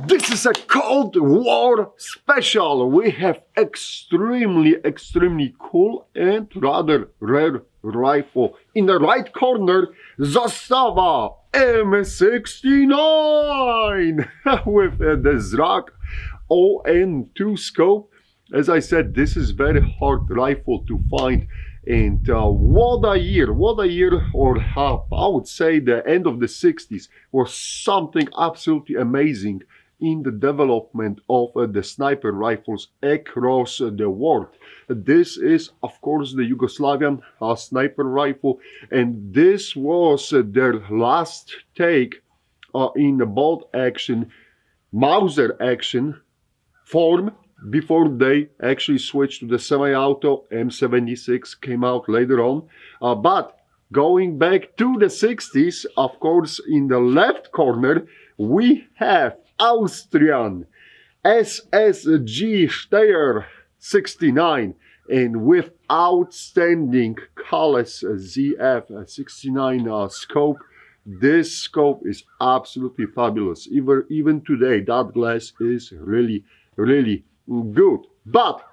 This is a Cold War special. We have extremely cool and rather rare rifle. In the right corner, Zastava M69 with the Zrak ON2 scope. As I said, this is very hard rifle to find. And what a year, or I would say the end of the 60s was something absolutely amazing in the development of the sniper rifles across the world. This is, of course, the Yugoslavian sniper rifle, and this was their last take in the bolt action, Mauser action form, before they actually switched to the semi-auto. M76 came out later on. But going back to the 60s, of course, in the left corner, we have Austrian SSG Steyr 69, and with outstanding Calais ZF 69 scope. This scope is absolutely fabulous. Even today, that glass is really good. But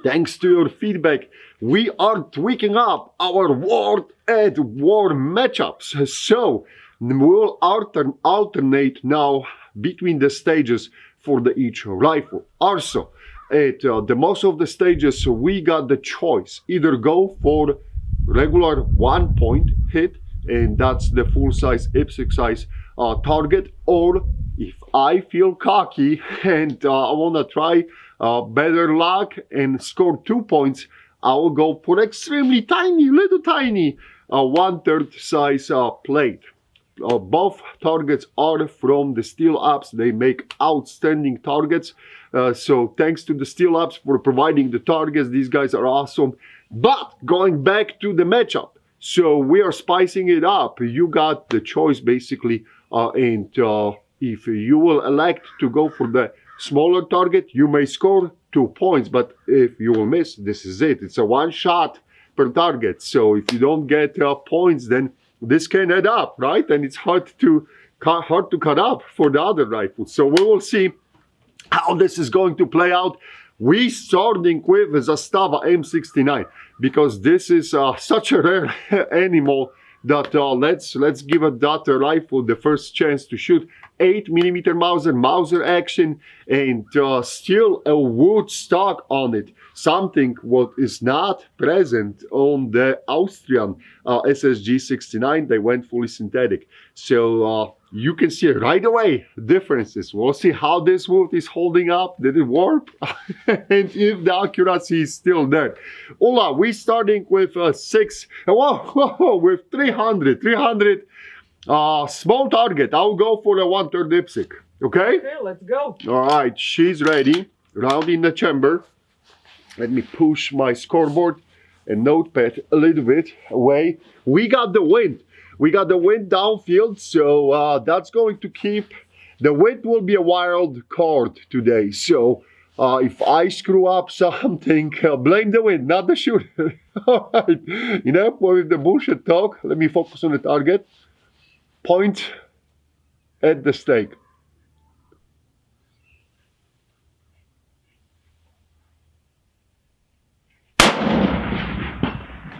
thanks to your feedback, we are tweaking up our World at War matchups. So we'll alternate now between the stages for each rifle. Also, at the most of the stages, we got the choice: either go for regular 1-point hit, and that's the full-size IPSC size target, or if I feel cocky and I want to try better luck and score 2 points, I will go for extremely tiny, little tiny 1/3 size plate. Both targets are from the Steel Apps. They make outstanding targets. So thanks to the Steel Apps for providing the targets. These guys are awesome. But going back to the matchup, so we are spicing it up. You got the choice basically, and if you will elect to go for the smaller target, you may score 2 points. But if you will miss, this is it. It's a one shot per target. So if you don't get points, then this can add up, right? And it's hard to cut up for the other rifles. So we will see how this is going to play out. We starting with Zastava M69 because this is such a rare animal that let's give that rifle the first chance to shoot. 8mm Mauser action, and still a wood stock on it. Something what is not present on the Austrian SSG 69. They went fully synthetic. So you can see right away differences. We'll see how this wood is holding up. Did it warp? And if the accuracy is still there. Ola, we starting with with 300. Small target. I'll go for a 1/3 IPSC. Okay? Okay, let's go. All right, she's ready. Round in the chamber. Let me push my scoreboard and notepad a little bit away. We got the wind. We got the wind downfield, so that's going to keep. The wind will be a wild card today. So if I screw up something, blame the wind, not the shooter. All right. Enough with the bullshit talk. Let me focus on the target. Point at the stake.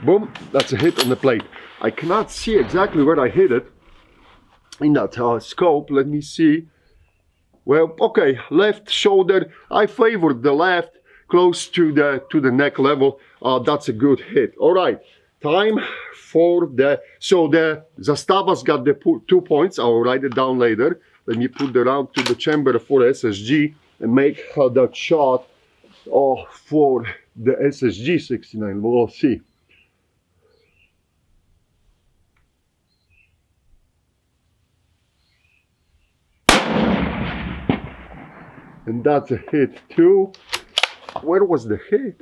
Boom, that's a hit on the plate. I cannot see exactly where I hit it in that scope. Let me see. Well, okay, left shoulder. I favored the left, close to the neck level. That's a good hit. All right. Time for the Zastava's got the 2 points. I'll write it down later. Let me put the round to the chamber for SSG and make that shot for the SSG 69. We'll see. And that's a hit too. Where was the hit?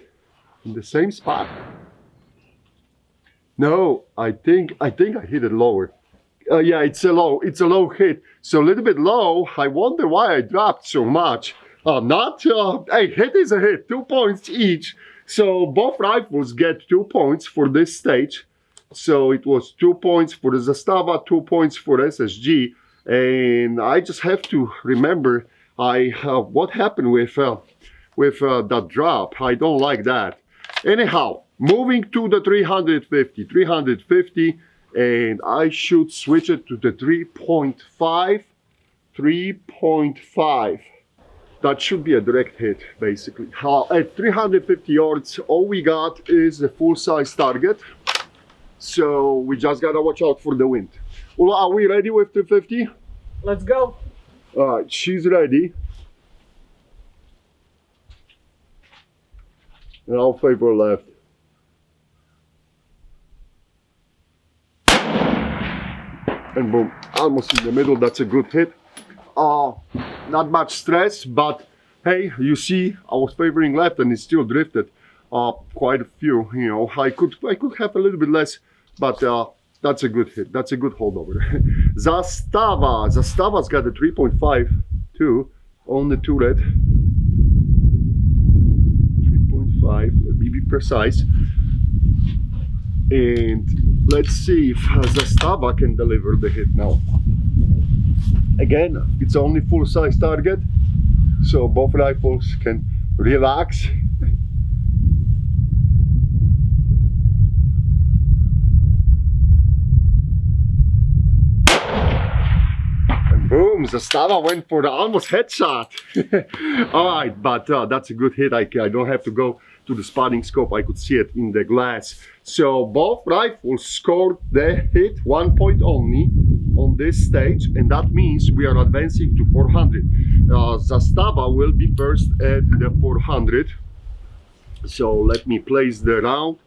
In the same spot. No, I think I hit it lower. Yeah, it's a low hit. So a little bit low. I wonder why I dropped so much. Hey, hit is a hit. 2 points each. So both rifles get 2 points for this stage. So it was 2 points for the Zastava, 2 points for SSG. And I just have to remember What happened with that drop? I don't like that. Anyhow, moving to the 350, and I should switch it to the 3.5. That should be a direct hit, basically. At 350 yards, all we got is a full-size target. So we just gotta watch out for the wind. Ula, are we ready with 250? Let's go. All right, she's ready. And I'll favor left. And boom, almost in the middle. That's a good hit. Not much stress, but hey, you see, I was favoring left and it still drifted quite a few. You know, I could have a little bit less, but that's a good hit. That's a good holdover. Zastava's got a 3.5 too on the turret. 3.5. Let me be precise. And let's see if Zastava can deliver the hit now. Again, it's only full-size target, so both rifles can relax. And boom, Zastava went for the almost headshot. Alright, but that's a good hit. I don't have to go to the spotting scope, I could see it in the glass. So both rifles scored the hit, 1 point only on this stage, and that means we are advancing to 400. Zastava will be first at the 400. So let me place the round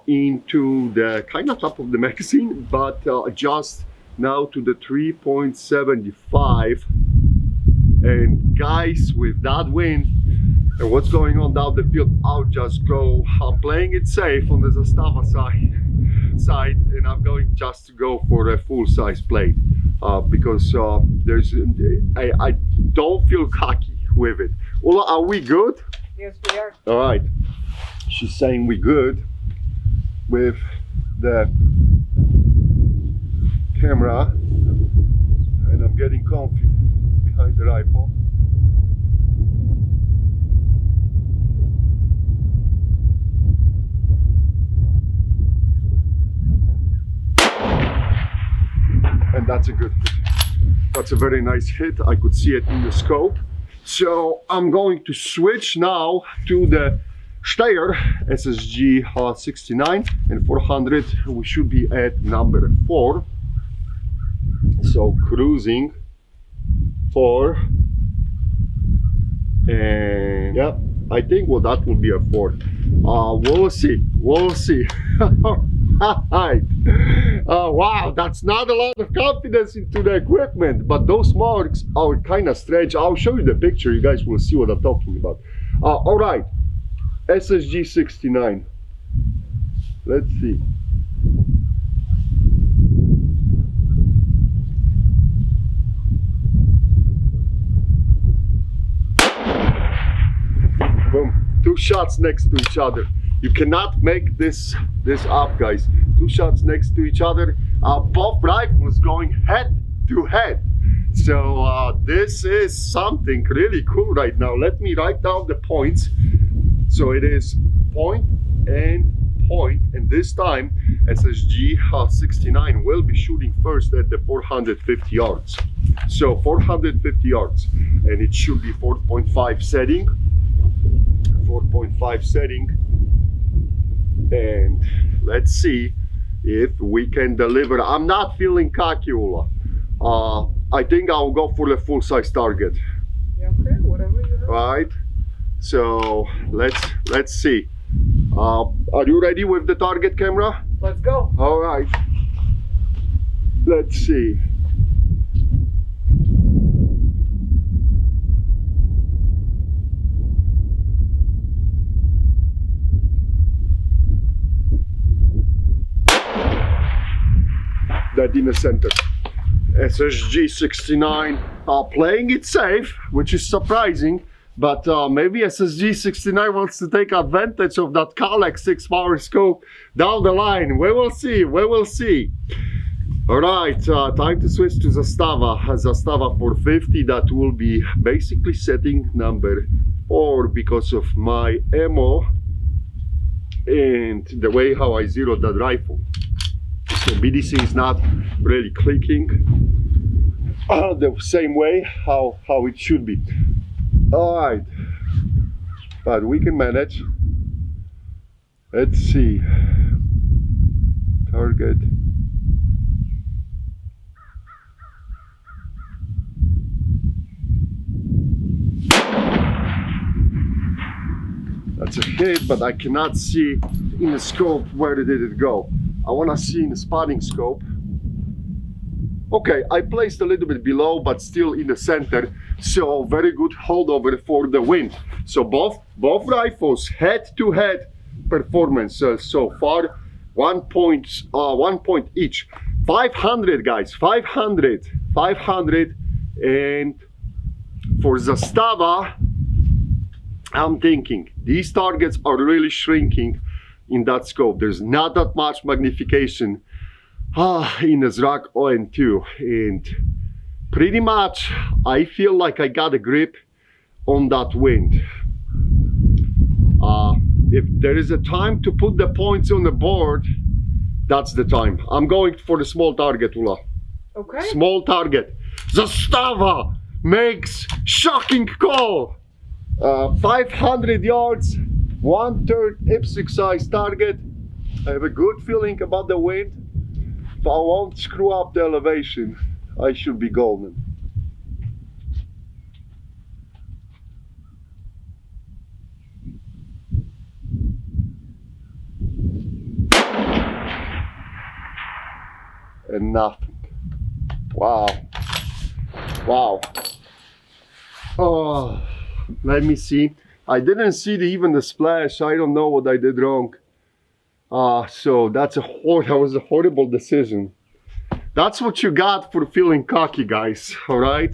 into the kind of top of the magazine, but just now to the 3.75. And guys, with that wind and what's going on down the field, I'll just go. I'm playing it safe on the Zastava side, and I'm going just to go for a full-size plate because I don't feel cocky with it. Ula, are we good? Yes, we are. All right. She's saying we good with the camera, and I'm getting comfy behind the rifle. And that's a good hit. That's a very nice hit. I could see it in the scope. So I'm going to switch now to the Steyr SSG 69 and 400. We should be at number 4. So cruising 4. And yeah, I think well that will be a 4. We'll see. We'll see. Right. Wow, that's not a lot of confidence into the equipment, but those marks are kind of strange. I'll show you the picture, you guys will see what I'm talking about. All right, SSG 69. Let's see. Boom, 2 shots next to each other. You cannot make this up, guys. 2 shots next to each other. Both rifles going head to head. So this is something really cool right now. Let me write down the points. So it is point and point, and this time SSG 69 will be shooting first at the 450 yards. So 450 yards, and it should be 4.5 setting. 4.5 setting. And let's see if we can deliver. I'm not feeling cocky, Ula. I think I'll go for the full-size target. Yeah, okay, whatever you have. Right. So let's see. Are you ready with the target camera? Let's go. All right. Let's see. That in the center. SSG 69 playing it safe, which is surprising, but maybe SSG 69 wants to take advantage of that Kalex 6-power scope down the line. We will see, we will see. Alright, time to switch to Zastava. Zastava 450, that will be basically setting number 4 because of my ammo and the way how I zeroed that rifle. So BDC is not really clicking the same way how it should be. Alright, but we can manage. Let's see. Target. That's a hit, but I cannot see in the scope where did it go. I want to see in the spotting scope. Okay, I placed a little bit below, but still in the center. So very good holdover for the wind. So both rifles head-to-head performance so far. 1 point each. 500 guys, 500. And for Zastava, I'm thinking these targets are really shrinking in that scope. There's not that much magnification in the Zrak ON2, and pretty much I feel like I got a grip on that wind. If there is a time to put the points on the board, that's the time. I'm going for the small target, Ula. Okay. Small target. Zastava makes shocking call. 500 yards, 1/3 IPSC size target. I have a good feeling about the wind. If I won't screw up the elevation, I should be golden. And nothing. Wow. Wow. Oh, let me see. I didn't see even the splash. I don't know what I did wrong. So that was a horrible decision. That's what you got for feeling cocky, guys. All right.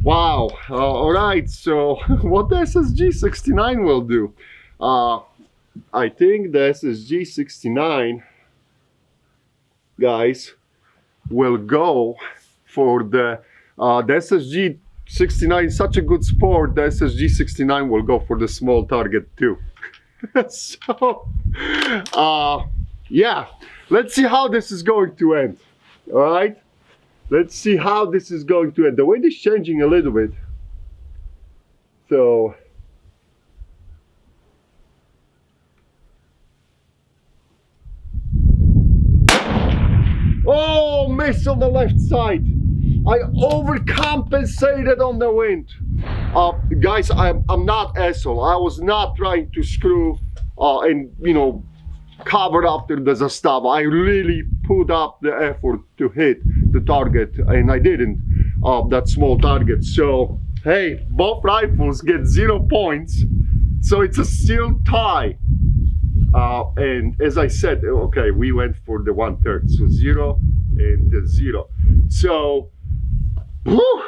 Wow. All right. So what the SSG 69 will do? I think the SSG 69, guys, will go for the SSG 69 is such a good sport. The SSG 69 will go for the small target too. So yeah, let's see how this is going to end. All right, let's see how this is going to end. The wind is changing a little bit, so oh, miss on the left side. I overcompensated on the wind. Guys, I'm not asshole. I was not trying to screw and cover after the Zastava. I really put up the effort to hit the target, and I didn't. That small target. So hey, both rifles get 0 points. So it's a still tie. And as I said, okay, we went for the 1/3, so 0 and 0. So whew,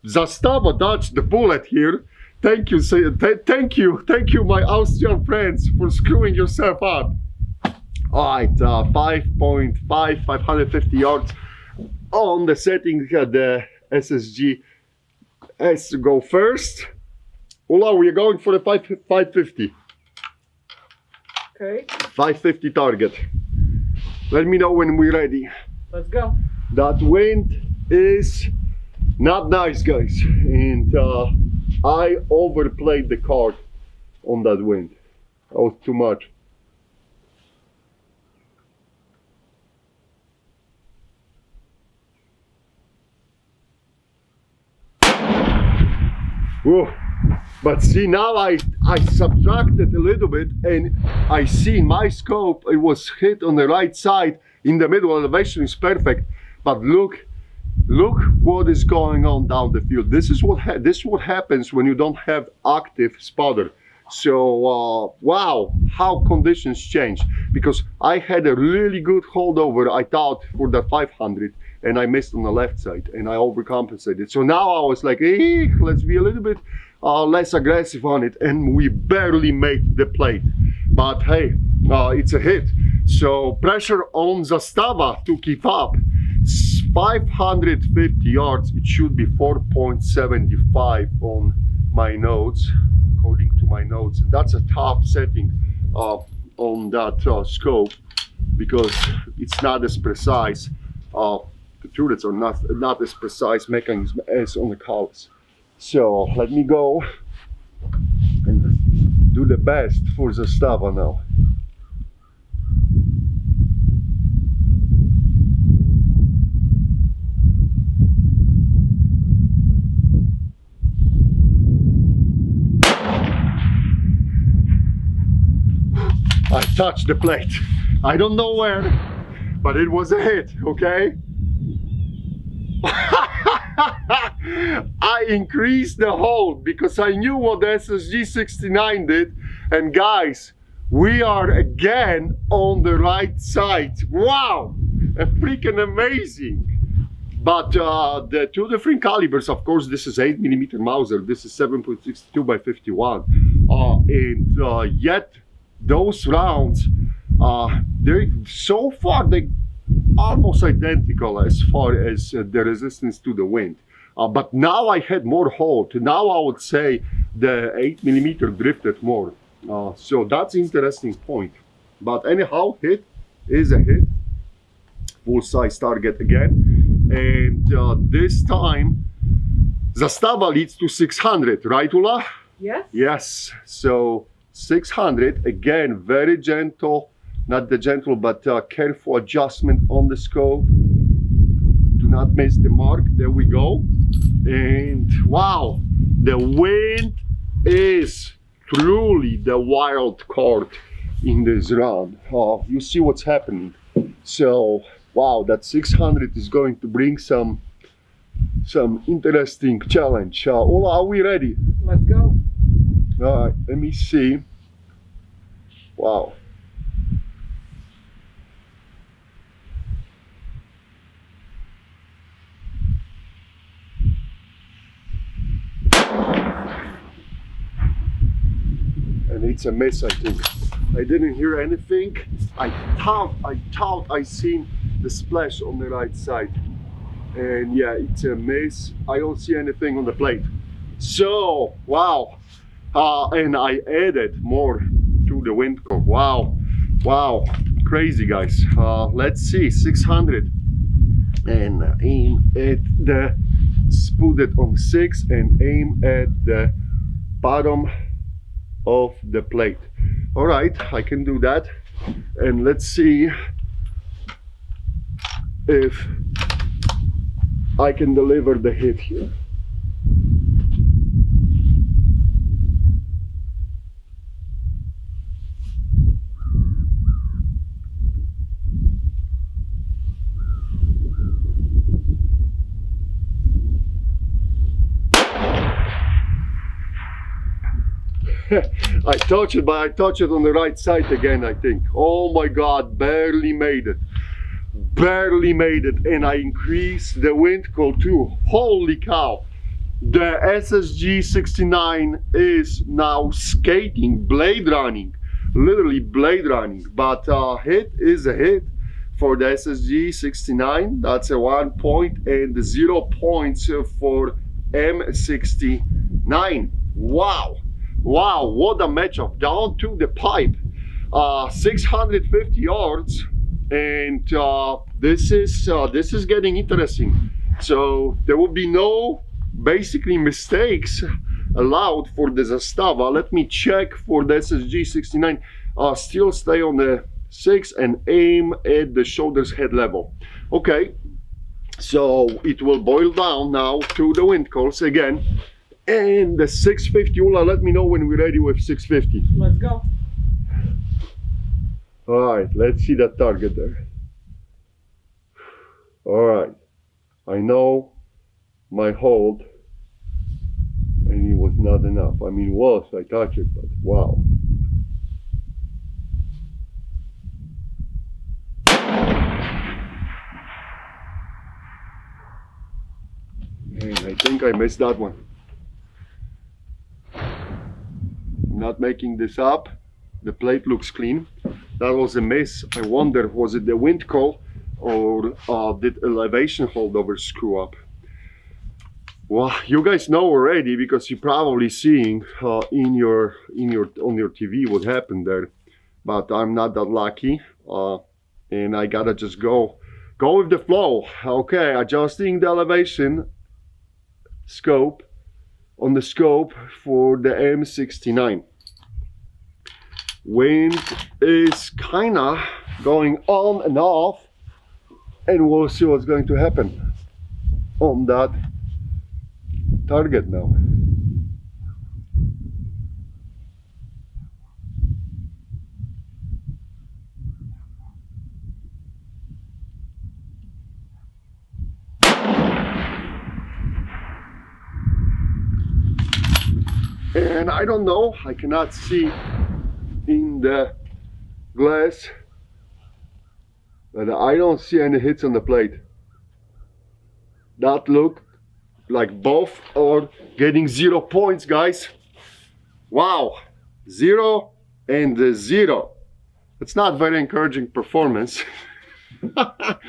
Zastava dodged the bullet here. Thank you, thank you, my Austrian friends, for screwing yourself up. All right, 5.5, 550 yards on the setting. The SSG has to go first. Ula, we're going for the 550. Okay. 550 target. Let me know when we're ready. Let's go. That wind is not nice, guys, and I overplayed the card on that wind. That was too much. Whoa. But see, now I subtracted a little bit, and I see in my scope it was hit on the right side. In the middle, elevation is perfect, but look what is going on down the field. This is what happens when you don't have active spotter. So wow, how conditions change, because I had a really good holdover, I thought, for the 500, and I missed on the left side, and I overcompensated. So now I was like, hey, let's be a little bit less aggressive on it, and we barely made the plate. But hey, it's a hit. So pressure on Zastava to keep up. it's 550 yards. It should be 4.75 on my notes, according to my notes. That's a top setting on that scope, because it's not as precise. The turrets are not as precise mechanism as on the colors. So let me go and do the best for Zastava now. I touched the plate. I don't know where, but it was a hit, okay? I increased the hold because I knew what the SSG 69 did. And guys, we are again on the right side. Wow, freaking amazing. But the two different calibers, of course, this is 8mm Mauser, this is 7.62 by 51. And yet those rounds, they're so far, they almost identical as far as the resistance to the wind. But now I had more hold. Now I would say the 8mm drifted more. So that's interesting point. But anyhow, hit is a hit. Full size target again. And this time, Zastava leads to 600, right, Ula? Yes. Yes. So 600, again, very gentle. Not the gentle, but careful adjustment on the scope. Do not miss the mark. There we go. And wow, the wind is truly the wild card in this round. You see what's happening. So wow, that 600 is going to bring some interesting challenge. Ola, are we ready? Let's go. All right, let me see. Wow. And it's a miss, I think. I didn't hear anything. I thought I seen the splash on the right side. And yeah, it's a miss. I don't see anything on the plate. So, wow. And I added more to the wind core. Wow. Wow. Crazy, guys. Let's see, 600. And aim at the, put it on 6 and aim at the bottom of the plate. All right, I can do that. And let's see if I can deliver the hit here. I touched it, but I touched it on the right side again, I think. Oh my God, barely made it. Barely made it. And I increased the wind call too. Holy cow. The SSG 69 is now skating, blade running. Literally blade running. But hit is a hit for the SSG 69. That's a 1 point, and the 0 points for M69. Wow. Wow, what a matchup. Down to the pipe. 650 yards. And this is getting interesting. So there will be no basically mistakes allowed for the Zastava. Let me check for the SSG 69. Still stay on the 6 and aim at the shoulders head level. Okay, so it will boil down now to the wind calls again. And the 650, Ula, let me know when we're ready with 650. Let's go. All right, let's see that target there. All right, I know my hold, and it was not enough. I mean, I touched it, but wow. And I think I missed that one. I'm not making this up. The plate looks clean. That was a miss. I wonder, was it the wind call or did elevation holdover screw up? Well, you guys know already because you're probably seeing on your TV what happened there. But I'm not that lucky, and I gotta just go with the flow. Okay, adjusting the elevation scope on the scope for the M69. Wind is kinda going on and off, and we'll see what's going to happen on that target now. And I don't know, I cannot see in the glass, but I don't see any hits on the plate. That looked like both are getting 0 points, guys. Wow, 0 and 0. It's not very encouraging performance. But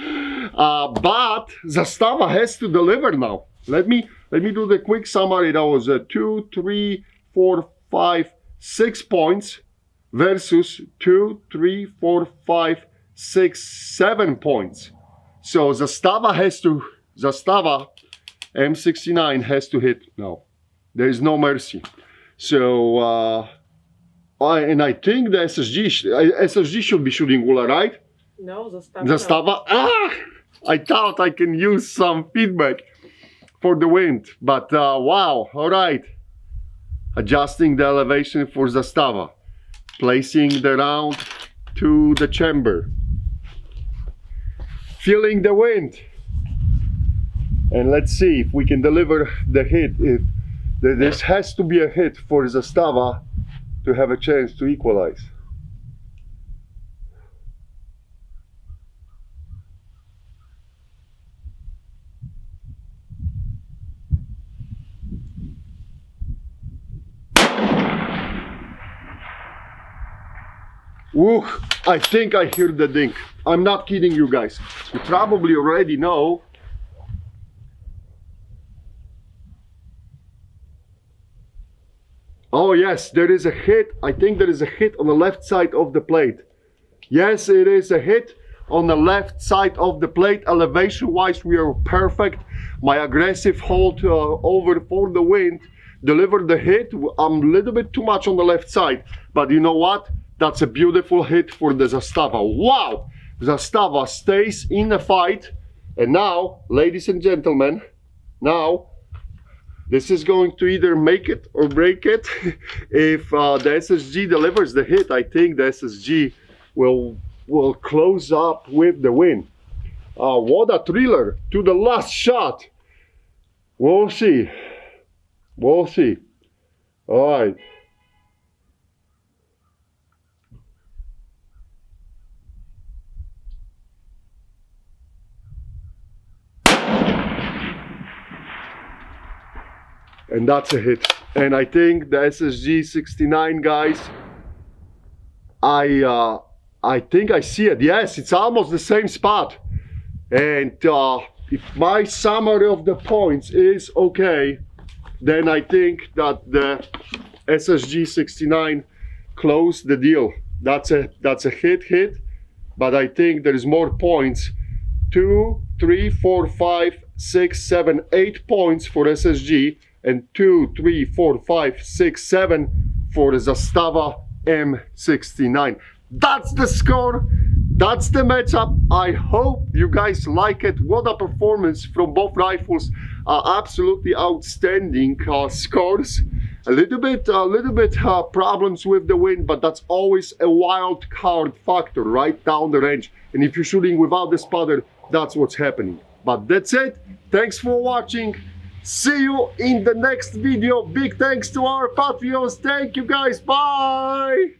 Zastava has to deliver now. Let me do the quick summary. That was 2, 3, 4, 5, 6 points versus 2, 3, 4, 5, 6, 7 points. So Zastava M69 has to hit now. There is no mercy. So I think the SSG should be shooting Ula, right? No, Zastava. I thought I can use some feedback for the wind, but wow, all right. Adjusting the elevation for Zastava, placing the round to the chamber, feeling the wind, and let's see if we can deliver the hit. If this has to be a hit for Zastava to have a chance to equalize. Ooh, I think I hear the dink. I'm not kidding you guys. You probably already know. Oh yes, there is a hit. I think there is a hit on the left side of the plate. Yes, it is a hit on the left side of the plate. Elevation wise, we are perfect. My aggressive hold over for the wind delivered the hit. I'm a little bit too much on the left side, but you know what? That's a beautiful hit for the Zastava. Wow! Zastava stays in the fight. And now, ladies and gentlemen, now this is going to either make it or break it. If the SSG delivers the hit, I think the SSG will close up with the win. What a thriller to the last shot. We'll see. We'll see. All right. And that's a hit. And I think the SSG 69 guys, I think I see it. Yes, it's almost the same spot. And if my summary of the points is okay, then I think that the SSG 69 closed the deal. That's a hit, but I think there is more points. 2, 3, 4, 5, 6, 7, 8 points for SSG. And 2, 3, 4, 5, 6, 7 for Zastava M69. That's the score. That's the matchup. I hope you guys like it. What a performance from both rifles. Absolutely outstanding scores. A little bit problems with the wind, but that's always a wild card factor right down the range. And if you're shooting without the spotter, that's what's happening. But that's it. Thanks for watching. See you in the next video. Big thanks to our Patreons. Thank you guys. Bye.